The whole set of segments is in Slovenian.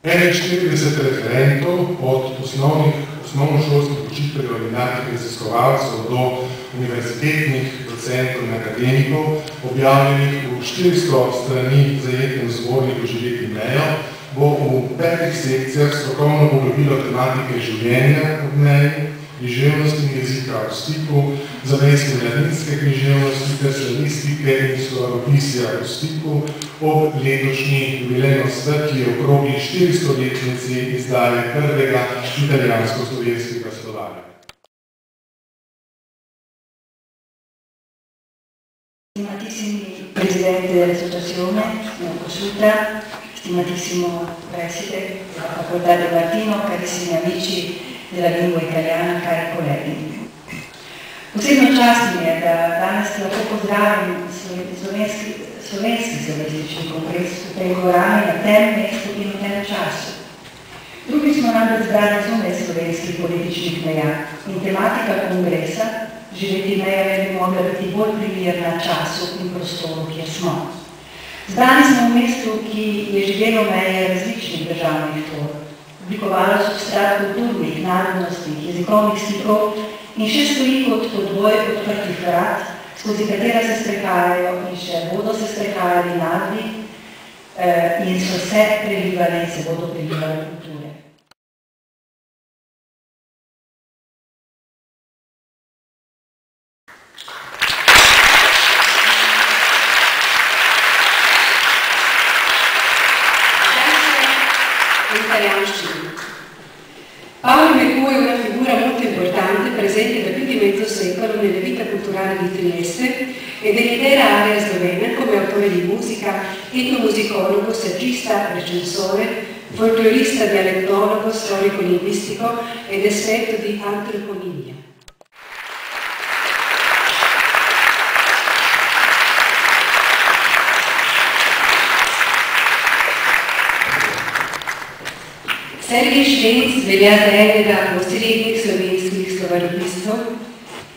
41 referentov od osnovnošolskih učiteljev in mladih raziskovalcev do univerzitetnih docentov in akademikov, objavljenih v 400 strani zajetnem zborniku Živeti mejo, bo v 5 sekcijah strokovno poglobilo tematike življenja ob meji, književnosti in jezika v stiku, zamejske mladinske književnosti ter slavistike in slovaropisja v stiku ob letošnji jubilejnosti, ki je okrogli 400-letnici izdaje prvega italijansko-slovenskega slovarja. Stimatissimi Presidente dell'Associazione, signor Cosutra, stimatissimo Preside della Facoltà del Martino, carissimi amici della lingua italiana, cari colleghi. Posebno čast mi je, da danes lahko pozdravim slovenski zavetični kongres v tej dvorani na tem mestu in v tem času. Drugi smo namreč zbrani zunaj slovenskih političnih meja in tematika kongresa Živeti meja ne bi mogla biti bolj primerna času in prostoru, kjer smo. Zbrani smo v mestu, ki je živelo meje različnih državnih tvorb, oblikovalo substrat kulturnih, narodnostnih, jezikovnih stikov in še stoji kot podvoj odprtih vrat, skozi katera se sprehajajo in še bodo se sprehajali narodi in so se prelivali in se bodo prelivali kulture. Paolo Mercure è una figura molto importante, presente da più di mezzo secolo nella vita culturale di Trieste e dell'intera area slovena come autore di musica, etnomusicologo, saggista, recensore, folclorista, dialettologo, storico-linguistico ed esperto di antroponimia. Sergej Štenc velja za enega osrednjih slovenskih slovaropiscev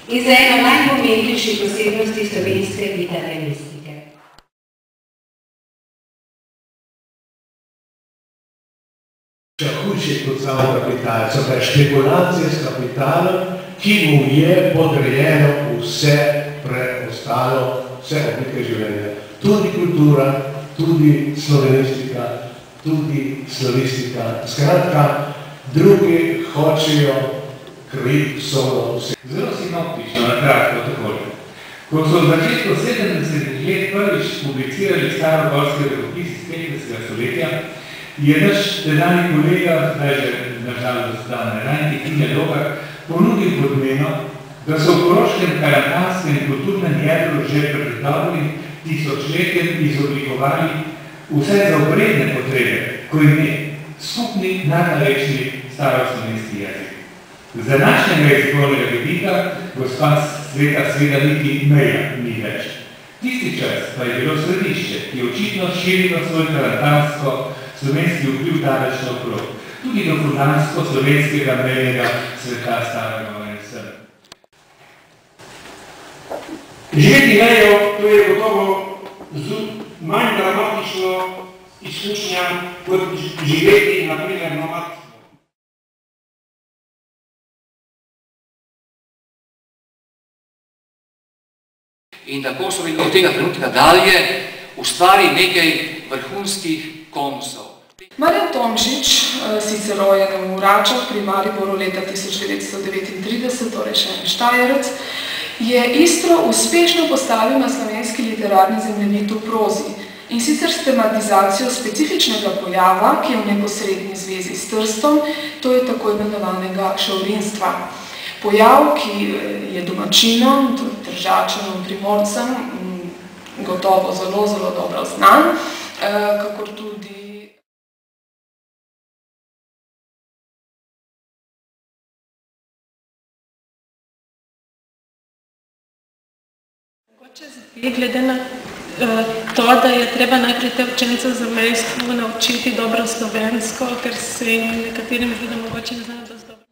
in za eno najpomembnejših posebnosti slovenske italianistike. Še hujše kot samo kapital, so pa špekulacije s kapitalom, ki mu je podrejeno vse preostalo, vse oblike življenja. Tudi kultura, tudi slovenistika, tudi slavistika. Skratka, drugi hočejo kriviti solo vse. Zelo sinoptično, na kratko takole. Ko so v začetku 70 let prvič publicirali starogorski rokopis iz 50. stoletja, je naš tedanji kolega, zdaj že nažalost zdavne rajnki, Tine Logar, ponudil podmeno, da so v koroškem karakanskem in kulturnem jedru že pred dobrim tisočletjem izoblikovali vse za obredne potrebe, ko ime skupni najnovejši staroslovenski jezik. Z današnjega jezikovnega vidika gospa sveta seveda niti meja ni več. Tisti čas pa je bilo središče, ki je očitno širilo svoj karantansko-slovenski vpliv daleč naokrog, tudi do furlansko-slovenskega mejnega sveta starega OSM. Živeti mejo, to je gotovo manj dramatično izkušnja kot živeti, na primer, nomadstvo. In tako so od tega trenutka dalje ustvari nekaj vrhunskih konusov. Marjan Tomšič, sicer rojen v Račah pri Mariboru leta 1939, torej še en Štajerec, je Istro uspešno postavil na slovenski literarni zemljevid v prozi, in sicer s tematizacijo specifičnega pojava, ki je v neposredni zvezi s Trstom, to je tako imenovanega šavrinstva. Pojav, ki je domačinom, Tržačanom, Primorcem, gotovo zelo, zelo dobro znan, kakor tudi glede na to, da je treba najprej te učence v zamejstvu naučiti dobro slovensko, ker se jim nekaterim zdi, da mogoče ne znajo dosti dobro.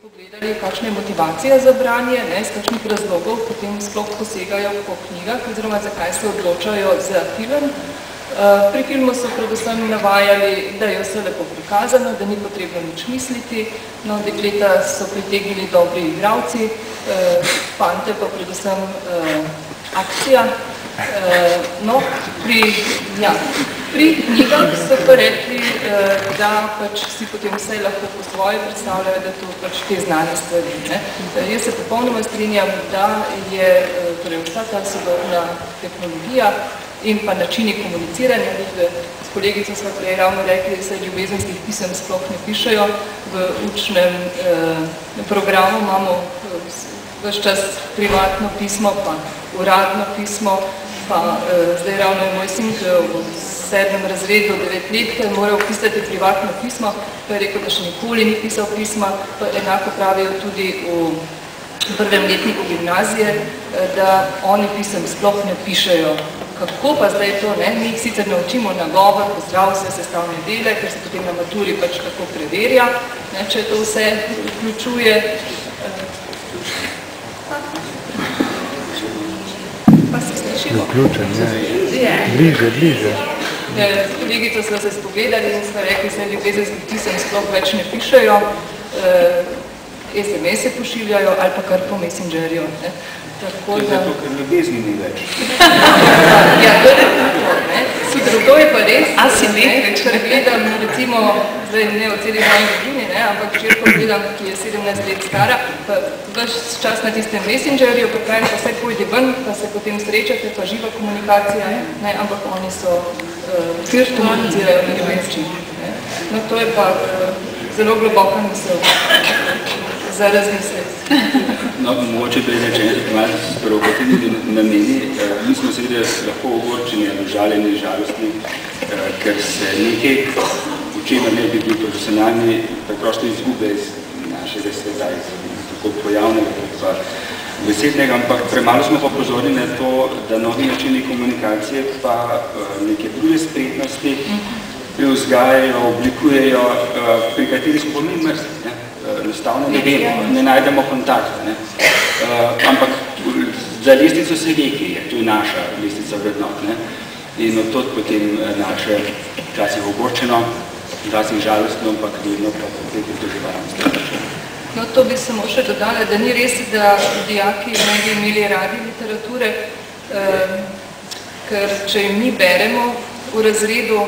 Pogledali, kakšna je motivacija za branje, iz kakšnih razlogov potem sploh posegajo po knjigah, oziroma zakaj se odločajo za film. Pri filmu so predvsem navajali, da je vse lepo prikazano, da ni potrebno nič misliti, no, dekleta so pritegnili dobri igralci, fante pa predvsem akcija. No, pri knjigah so pa rekli, da pač si potem vse lahko po svoje predstavljajo, da to pač te znane stvari. Jaz se popolnoma strinjam, da je torej vsa ta sodobna tehnologija in pa načini komuniciranja, s kolegico smo prej ravno rekli, da se ljubezenskih pisem sploh ne pišejo, v učnem programu imamo ves čas privatno pismo, pa uradno pismo, pa zdaj ravno je moj sin, ki v 7. razredu 9 let, ki je moral pisati privatno pismo, pa je rekel, da še nikoli ni pisal pisma, pa enako pravijo tudi v 1. letniku gimnazije, da oni pisem sploh ne pišejo. Kako pa zdaj to, ne? Mi jih sicer naučimo nagovor, pozdrav vse sestavne dele, ker se potem na maturi pač tako preverja, ne, če to vse vključuje. Pa se slišimo? Vključen, ne. Bliže. S kolegico smo se spogledali in smo rekli, da ljubezenskih pisem sploh več ne pišejo, SMS-e pošiljajo ali pa kar po Messengerju. To je zato, ker ljubezni ni več. Ja, to je to, ne. To je pa res, ker gledam, recimo, zdaj ne o celi moji družini, ampak včerko gledam, ki je 17 let stara, pa ves čas na tistem Messengerju, pa pravim, pa vse pojde ven, pa se potem srečate, pa živa komunikacija, ampak oni so komunicirajo na ljubezni. No, to je pa zelo globoka misel za razmisliti. No, mogoče preznačenje, da malo provokativni nameni. Mi smo seveda lahko ogorčeni, užaljeni, žalostni, ker se nekaj, v čemer ne bi bili profesionalni, preprosto izgube iz našega sveta, tako pojavnega, pa besednega, ampak premalo smo pa pozorni na to, da novi načini komunikacije pa neke druge spretnosti prevzgajajo, oblikujejo, pri kateri smo pa mi mrzli. Enostavno ne vemo, ne najdemo kontakta. Ampak za lestvico se ve, ki je, to je naša lestvica vrednot. In od tod potem naše včasih ogorčeno, včasih žalostno, ampak vedno pa potem doživljamo. No, to bi samo še dodala, da ni res, da dijaki ne bi imeli radi literature, ker če jim mi beremo v razredu,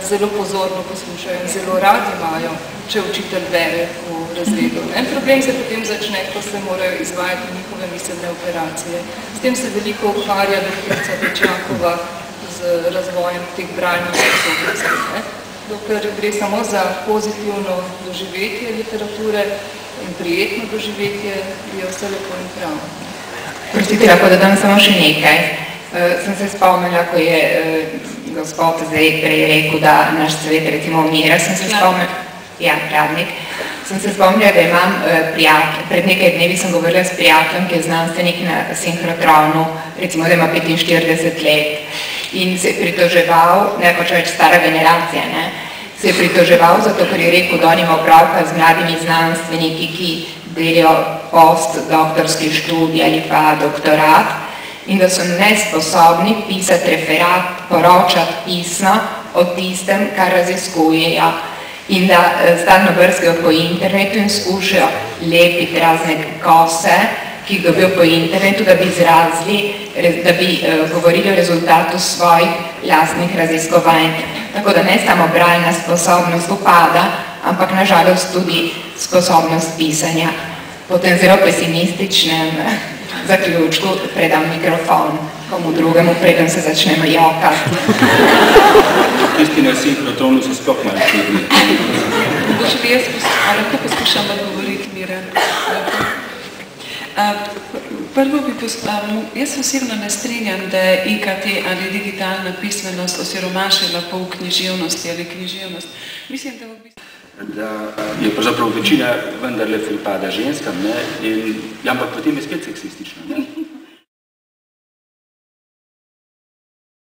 zelo pozorno poslušajo in zelo radi imajo, če učitelj bere v razredu. En problem se potem začne, ko se morajo izvajati njihove miselne operacije. S tem se veliko ukvarja doktorica Pečakova z razvojem teh bralnih sposobnosti. Dokler gre samo za pozitivno doživetje literature in prijetno doživetje, je vse lepo in prav. Prostite, lahko dodam samo še nekaj. Sem se spomnila, ko je gospod zdaj prej rekel, da naš svet recimo umira, sem se spomnila, da imam prijatelj, pred nekaj dnevi sem govorila s prijateljem, ki je znanstvenik na sinhrotronu, recimo da ima 45 let in se je pritoževal, ne pa če več stara generacija, se je pritoževal zato, ker je rekel, da on ima opravka z mladimi znanstveniki, ki delijo postdoktorski študij ali pa doktorat, in da so nesposobni pisati referat, poročati pisno o tistem, kar raziskujejo. In da stalno brskajo po internetu in skušajo lepiti razne kose, ki jih dobijo po internetu, da bi izrazili, da bi govorili o rezultatu svojih lastnih raziskovanj. Tako da ne samo bralna sposobnost upada, ampak nažalost tudi sposobnost pisanja. Po tem zelo pesimističnem zaključku predam mikrofon komu drugemu, preden se začnemo jokati. Tisti na sinhrotronu se sploh malo čudni. Lahko poskušam odgovoriti, Miran. Prvo bi jaz osebno ne strinjam, da je IKT ali digitalna pismenost osiromašila pouk književnosti ali književnost. Mislim, da v bistvu da je pravzaprav večina vendarle pripada ženskam, ampak potem je spet seksistično.